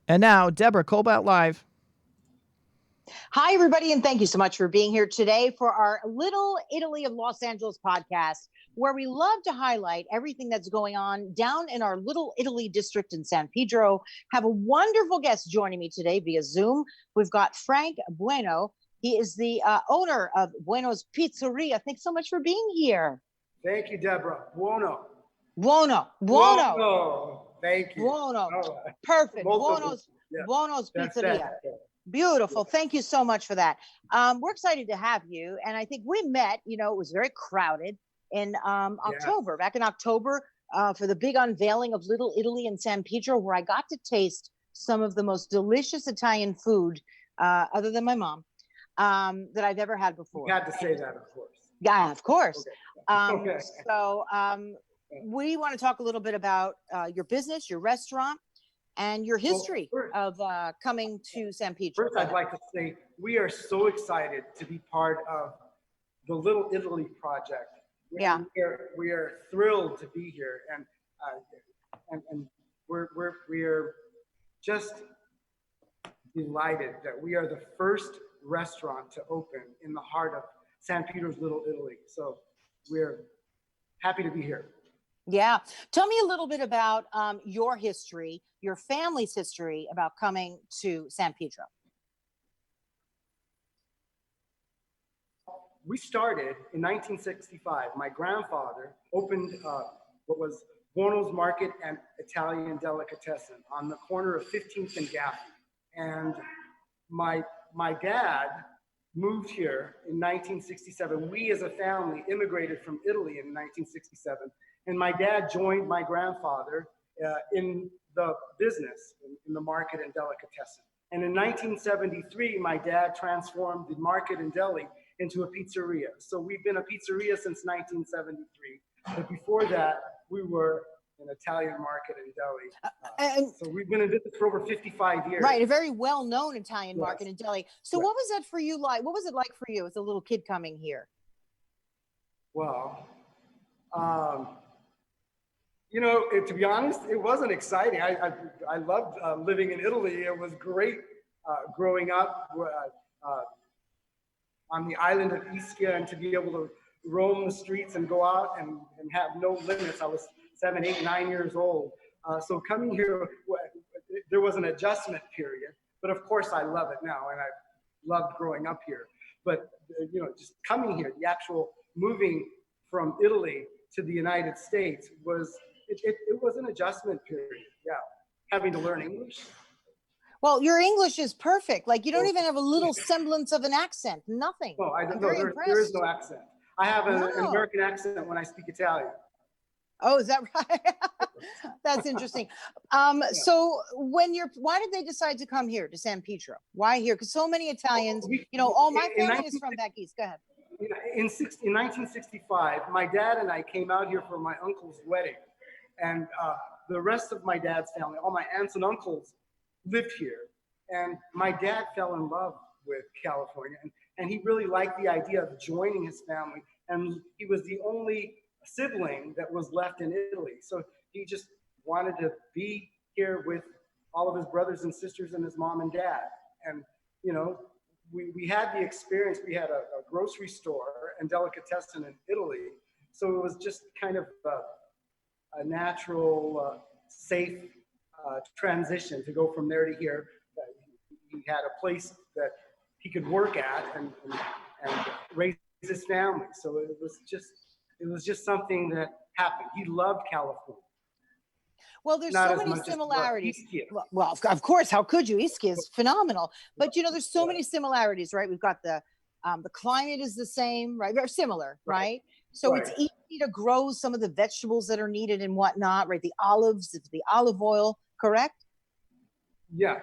And now, Deborah Kobylt Live. Hi, everybody, and thank you so much for being here today for our Little Italy of Los Angeles podcast, where we love to highlight everything that's going on down in our Little Italy district in San Pedro. Have a wonderful guest joining me today via Zoom. We've got Frank Buono. He is the owner of Buonos Pizzeria. Thanks so much for being here. Thank you, Deborah. Buono. Buono. Thank you. Buono. Perfect. Multiple. Buonos Pizzeria. Beautiful. Thank you so much for that. We're excited to have you. And I think we met, it was very crowded in October, back in October, for the big unveiling of Little Italy in San Pedro, where I got to taste some of the most delicious Italian food, other than my mom, that I've ever had before. You had to say that, of course. Yeah, of course. Okay. So we want to talk a little bit about your business, your restaurant, and your history of coming to San Pedro. First, I'd like to say we are so excited to be part of the Little Italy project. Yeah, we are thrilled to be here, and we're just delighted that we are the first restaurant to open in the heart of San Pedro's Little Italy. So we're happy to be here. Yeah. Tell me a little bit about your history, your family's history about coming to San Pedro. We started in 1965. My grandfather opened what was Buono's Market and Italian Delicatessen on the corner of 15th and Gaffney. And my dad moved here in 1967. We as a family immigrated from Italy in 1967. And my dad joined my grandfather in the business, in the market and delicatessen. And in 1973, my dad transformed the market and deli into a pizzeria. So we've been a pizzeria since 1973. But before that, we were an Italian market and deli. So we've been in business for over 55 years. Right, a very well-known Italian market and deli. So what was that for you like? What was it like for you as a little kid coming here? Well, to be honest, it wasn't exciting. I loved living in Italy. It was great growing up on the island of Ischia and to be able to roam the streets and go out and have no limits. I was 7, 8, 9 years old. So coming here, there was an adjustment period. But of course, I love it now, and I loved growing up here. But just coming here, the actual moving from Italy to the United States was an adjustment period. Yeah, having to learn English. Well, your English is perfect. Like you don't even have a little semblance of an accent. Nothing. No, there is no accent. I have an American accent when I speak Italian. Oh, is that right? That's interesting. So why did they decide to come here to San Pedro? Why here? Because so many Italians, all my family is from back east. Go ahead. In 1965, my dad and I came out here for my uncle's wedding. And the rest of my dad's family, all my aunts and uncles, lived here. And my dad fell in love with California. And he really liked the idea of joining his family. And he was the only sibling that was left in Italy. So he just wanted to be here with all of his brothers and sisters and his mom and dad. And, we had the experience. We had a grocery store and delicatessen in Italy. So it was just kind of a natural, safe transition to go from there to here. He had a place that he could work at and raise his family. So it was just something that happened. He loved California. Well, there's so many similarities. Well, of course, how could you? Ischia is phenomenal. But, there's so many similarities, right? We've got the climate is the same, right? Very similar, right? So it's easy to grow some of the vegetables that are needed and whatnot, right? The olives, the olive oil, correct? Yeah,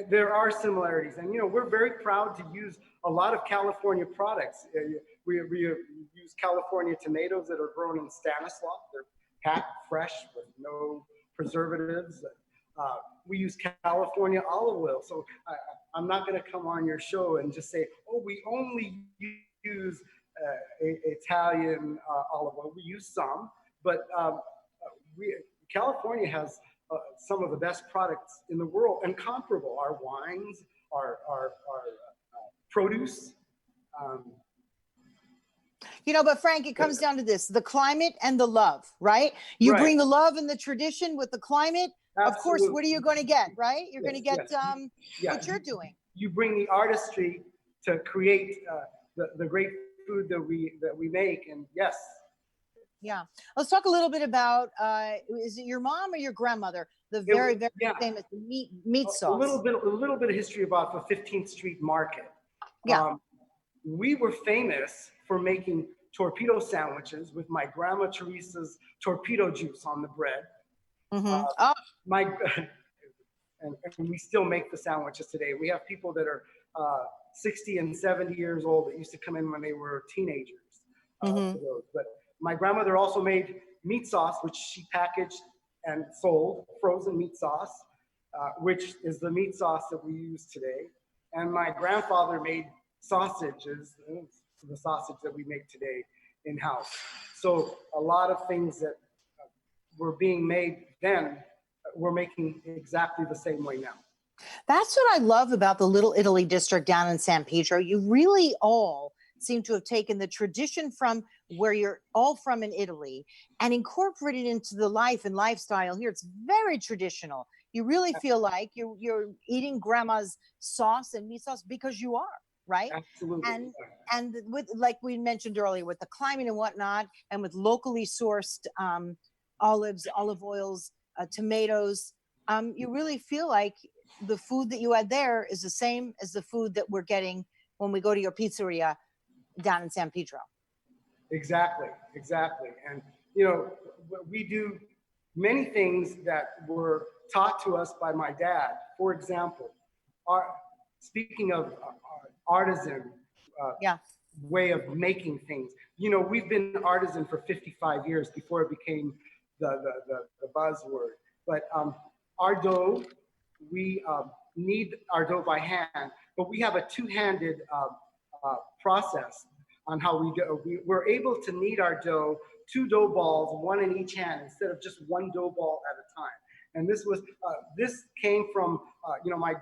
there are similarities. And, we're very proud to use a lot of California products. We use California tomatoes that are grown in Stanislaus. They're packed fresh with no preservatives. We use California olive oil. So I'm not going to come on your show and just say, oh, we only use Italian olive oil. We use some, but California has some of the best products in the world and comparable. Our wines, our produce. But Frank, it comes down to this, the climate and the love, right? You Right. bring the love and the tradition with the climate. Absolutely. Of course, what are you going to get, right? You're going to get Yeah. what you're doing. You bring the artistry to create the great food that we make, and yes. Yeah. Let's talk a little bit about, is it your mom or your grandmother? The very famous meat sauce. A little bit of history about the 15th Street Market. Yeah. We were famous for making torpedo sandwiches with my grandma Teresa's torpedo juice on the bread. And we still make the sandwiches today. We have people that are 60 and 70 years old that used to come in when they were teenagers. But my grandmother also made meat sauce, which she packaged and sold, frozen meat sauce, which is the meat sauce that we use today. And my grandfather made sausages, the sausage that we make today in-house. So a lot of things that were being made then, we're making exactly the same way now. That's what I love about the Little Italy district down in San Pedro. You really all seem to have taken the tradition from where you're all from in Italy and incorporated into the life and lifestyle here. It's very traditional. You really feel like you're eating grandma's sauce and meat sauce because you are, right? Absolutely. And with, like we mentioned earlier, with the climate and whatnot, and with locally sourced olives, olive oils, tomatoes, you really feel like the food that you had there is the same as the food that we're getting when we go to your pizzeria down in San Pedro. Exactly. And, we do many things that were taught to us by my dad. For example, speaking of artisan way of making things, we've been artisan for 55 years before it became the buzzword. But our dough, we knead our dough by hand, but we have a two-handed process on how we do. We're able to knead our dough, 2 dough balls, 1 in each hand, instead of just 1 dough ball at a time. And this came from my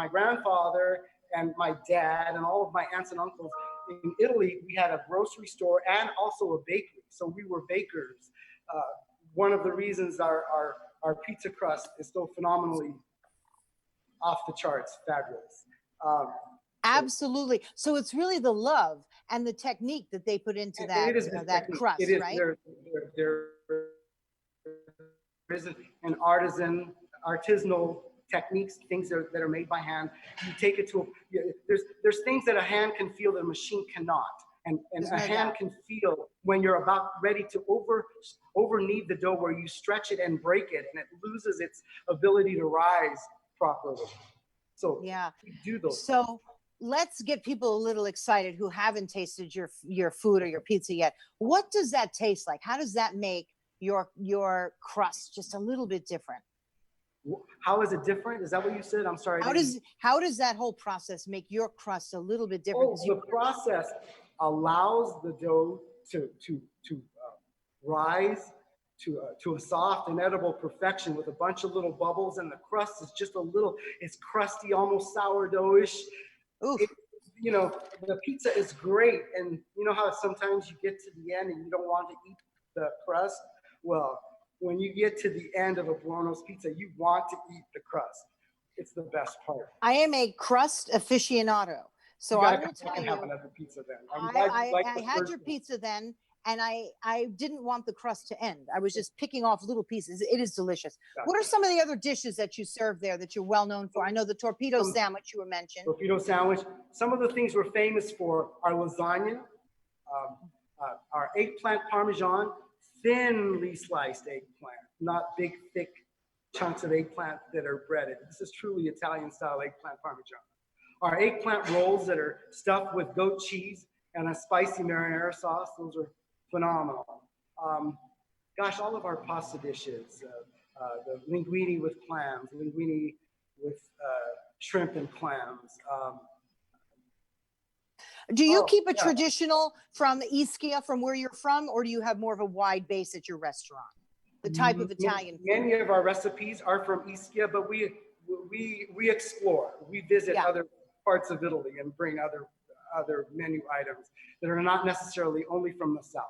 grandfather and my dad and all of my aunts and uncles. In Italy, we had a grocery store and also a bakery, so we were bakers. One of the reasons our pizza crust is so phenomenally off the charts, fabulous. Absolutely. So it's really the love and the technique that they put into that crust, it is, right? There is an artisanal techniques, things that are made by hand. You take it to there's things that a hand can feel that a machine cannot. And a hand can feel when you're about ready to over knead the dough, where you stretch it and break it, and it loses its ability to rise properly. So we do those. So let's get people a little excited who haven't tasted your food or your pizza yet. What does that taste like? How does that make your crust just a little bit different? How is it different? Is that what you said? I'm sorry. How does that whole process make your crust a little bit different? The process allows the dough to rise to a soft and edible perfection with a bunch of little bubbles, and the crust is just it's crusty, almost sourdough-ish. The pizza is great, and you know how sometimes you get to the end and you don't want to eat the crust? Well, when you get to the end of a Buono's pizza, you want to eat the crust. It's the best part. I am a crust aficionado. So I will tell you, have another pizza then. I had your pizza then, and I didn't want the crust to end. I was just picking off little pieces. It is delicious. What are some of the other dishes that you serve there that you're well known for? I know the torpedo sandwich you were mentioned. Torpedo sandwich. Some of the things we're famous for are lasagna, our eggplant parmesan, thinly sliced eggplant, not big, thick chunks of eggplant that are breaded. This is truly Italian style eggplant parmesan. Our eggplant rolls that are stuffed with goat cheese and a spicy marinara sauce, those are phenomenal. All of our pasta dishes, the linguine with clams, linguine with shrimp and clams. Do you keep a traditional from Ischia, from where you're from, or do you have more of a wide base at your restaurant? the type of Italian food? Many of our recipes are from Ischia, but we explore. We visit other parts of Italy and bring other menu items that are not necessarily only from the south.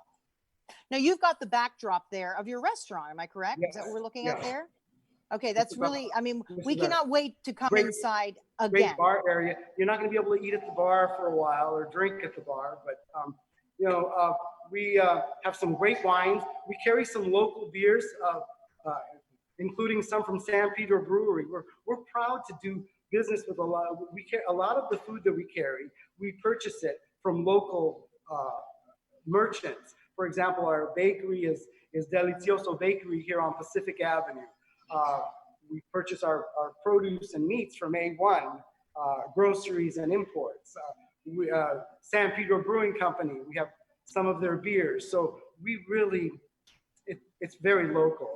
Now you've got the backdrop there of your restaurant. Am I correct? Yes. Is that what we're looking Yes. at there? Okay, that's really, I mean, we is a cannot wait to come great- inside Great again. bar area. You're not going to be able to eat at the bar for a while or drink at the bar, but we have some great wines. We carry some local beers, including some from San Pedro Brewery. We're proud to do business with a lot of the food that we carry. We purchase it from local merchants. For example, our bakery is Delicioso Bakery here on Pacific Avenue. We purchase our produce and meats from A1 groceries and imports. San Pedro Brewing Company, we have some of their beers. So we really, it's very local.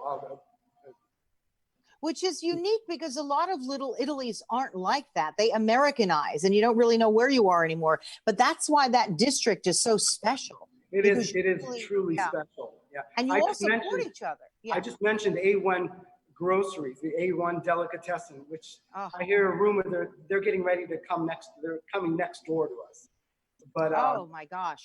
Which is unique because a lot of little Italies aren't like that. They Americanize and you don't really know where you are anymore. But that's why that district is so special. It is truly special. Yeah. And you all support each other. Yeah. I just mentioned A1 groceries, the A1 delicatessen, which I hear a rumor they're getting ready to come next. They're coming next door to us. But oh my gosh,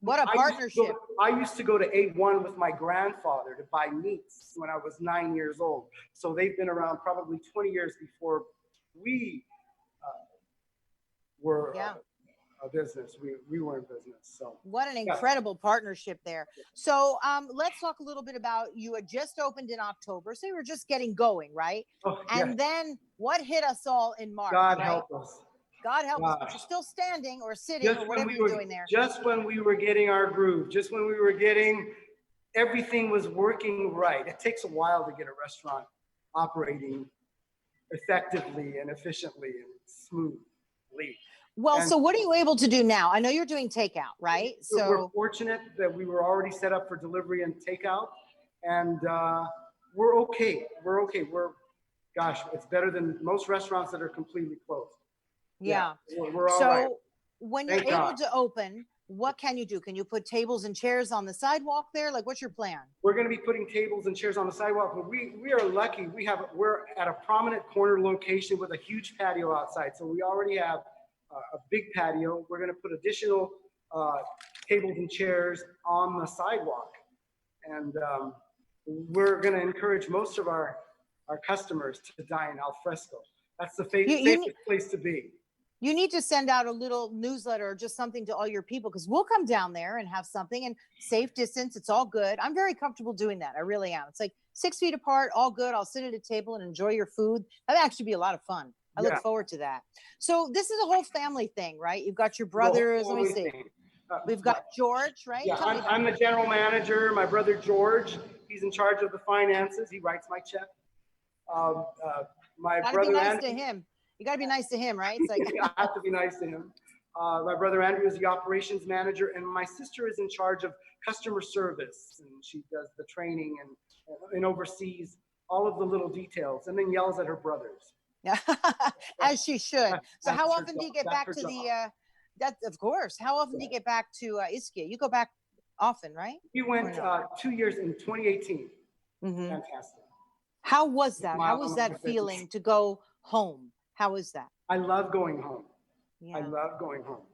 what a partnership! I used to go to A1 with my grandfather to buy meats when I was 9 years old. So they've been around probably 20 years before we were a business. We were in business. So what an incredible partnership there. So let's talk a little bit about, you had just opened in October, so you were just getting going, right? And then what hit us all in March? God help us. God help us, but you're still standing or sitting or whatever you're doing there. Just when we were getting our groove, just when we were getting, everything was working right. It takes a while to get a restaurant operating effectively and efficiently and smoothly. Well, so what are you able to do now? I know you're doing takeout, right? So we're fortunate that we were already set up for delivery and takeout, and we're okay. Gosh, it's better than most restaurants that are completely closed. Yeah. We're all right. So when you're able to open, what can you do? Can you put tables and chairs on the sidewalk there? Like, what's your plan? We're going to be putting tables and chairs on the sidewalk, but we are lucky. We're at a prominent corner location with a huge patio outside. So we already have a big patio. We're going to put additional tables and chairs on the sidewalk. And we're going to encourage most of our customers to dine al fresco. That's the safest place to be. You need to send out a little newsletter or just something to all your people, because we'll come down there and have something, and safe distance. It's all good. I'm very comfortable doing that. I really am. It's like 6 feet apart, all good. I'll sit at a table and enjoy your food. That'd actually be a lot of fun. I look forward to that. So this is a whole family thing, right? You've got your brothers. Let me see. We've got George, right? Yeah, I'm the general manager. My brother George, he's in charge of the finances. He writes my check. My brother Andrew, to him. You got to be nice to him, right? It's like I have to be nice to him. My brother Andrew is the operations manager, and my sister is in charge of customer service, and she does the training and oversees all of the little details, and then yells at her brothers. As she should. So how often do you get back to the? Of course. How often do you get back to Ischia? You go back often, right? We went 2 years in 2018. Mm-hmm. Fantastic. How was that? How was that feeling to go home? How is that? I love going home. Yeah. I love going home.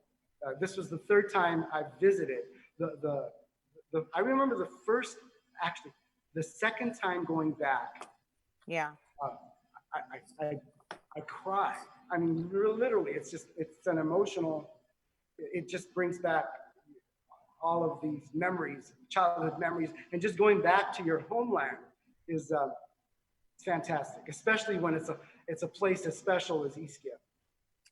This was the third time I visited. I remember the second time going back. Yeah. I cried. I mean, literally, it's an emotional. It just brings back all of these memories, childhood memories, and just going back to your homeland is fantastic, especially when it's a place as special as Ischia.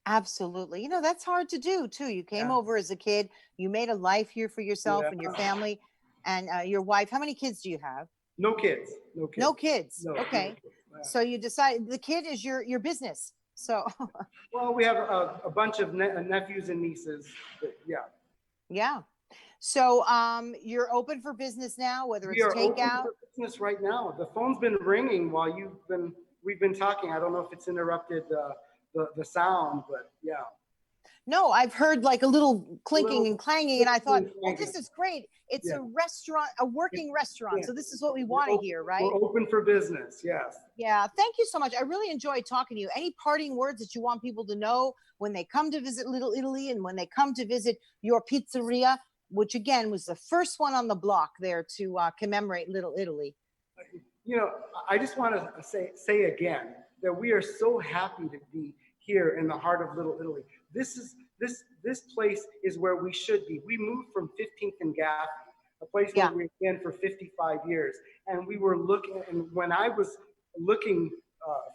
Absolutely. You know, that's hard to do too. You came over as a kid, you made a life here for yourself and your family and your wife. How many kids do you have? No kids. No kids. Okay. So you decide the kid is your business. So well, we have a bunch of nephews and nieces. Yeah. So you're open for business now, whether it's takeout. We are open for business right now. The phone's been ringing while we've been talking. I don't know if it's interrupted the sound, but yeah. No, I've heard like a little clinking and clanging, and I thought, clinking and well, clanging. this is great. It's Yeah. a restaurant, a working restaurant. Yeah. So this is what we want to hear, right? We're open for business. Yes. Yeah. Thank you so much. I really enjoyed talking to you. Any parting words that you want people to know when they come to visit Little Italy and when they come to visit your pizzeria, which again was the first one on the block there to commemorate Little Italy? You know, I just want to say again that we are so happy to be here in the heart of Little Italy. This place is where we should be. We moved from 15th and Gaffney, a place where we've been for 55 years. And we were looking, and when I was looking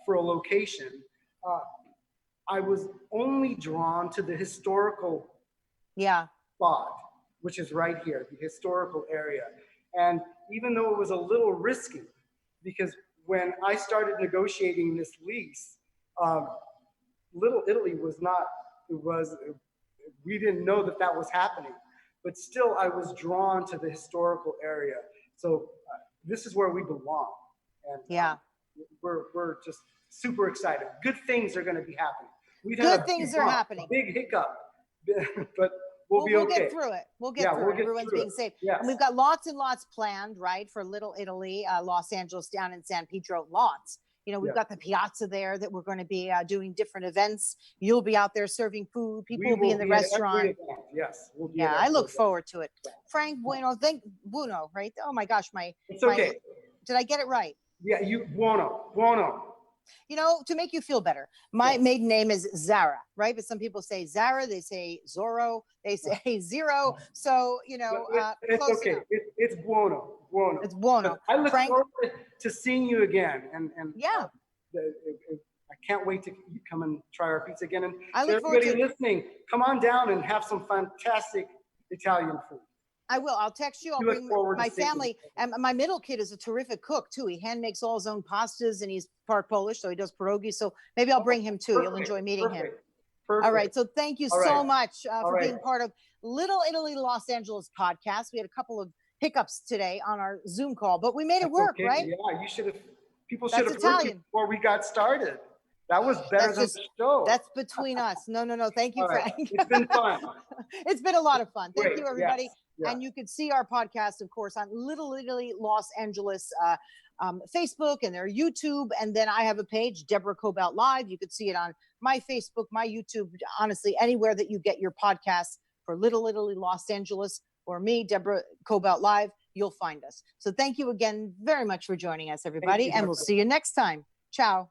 for a location, I was only drawn to the historical spot, which is right here, the historical area. And even though it was a little risky, because when I started negotiating this lease, Little Italy was not, we didn't know that that was happening, but still I was drawn to the historical area. So this is where we belong. And we're just super excited. Good things are going to be happening. Good things are happening. A big hiccup, but we'll be okay. We'll get through it. We'll get through it. Everyone's being safe. Yes. And we've got lots and lots planned, right, for Little Italy, Los Angeles, down in San Pedro, lots. You know, we've got the piazza there that we're going to be doing different events. You'll be out there serving food. People will be in the restaurant. Yes. We'll be I look forward to it. Frank Buono, Buono, right? Oh my gosh, it's okay. Did I get it right? Yeah, Buono. You know, to make you feel better, my maiden name is Zara, right? But some people say Zara, they say Zorro, they say Zero. So, you know, it's okay. It's Buono. It's Buono. I look forward to seeing you again. And I can't wait to come and try our pizza again. And everybody listening, come on down and have some fantastic Italian food. I will. I'll text you. I'll bring my family. And my middle kid is a terrific cook too. He hand makes all his own pastas, and he's part Polish, so he does pierogi. So maybe I'll bring him too. You'll enjoy meeting him. Perfect. All right. So thank you so much for being part of Little Italy Los Angeles podcast. We had a couple of hiccups today on our Zoom call, but we made it work, right? Yeah, you should have. People should have heard you before we got started. That was better than the show. That's between us. No. Thank you, Frank. It's been fun. It's been a lot of fun. Thank you, everybody. Yes. Yeah. And you can see our podcast, of course, on Little Italy Los Angeles Facebook and their YouTube. And then I have a page, Deborah Kobylt Live. You could see it on my Facebook, my YouTube, honestly, anywhere that you get your podcasts for Little Italy Los Angeles or me, Deborah Kobylt Live, you'll find us. So thank you again very much for joining us, everybody. And we'll see you next time. Ciao.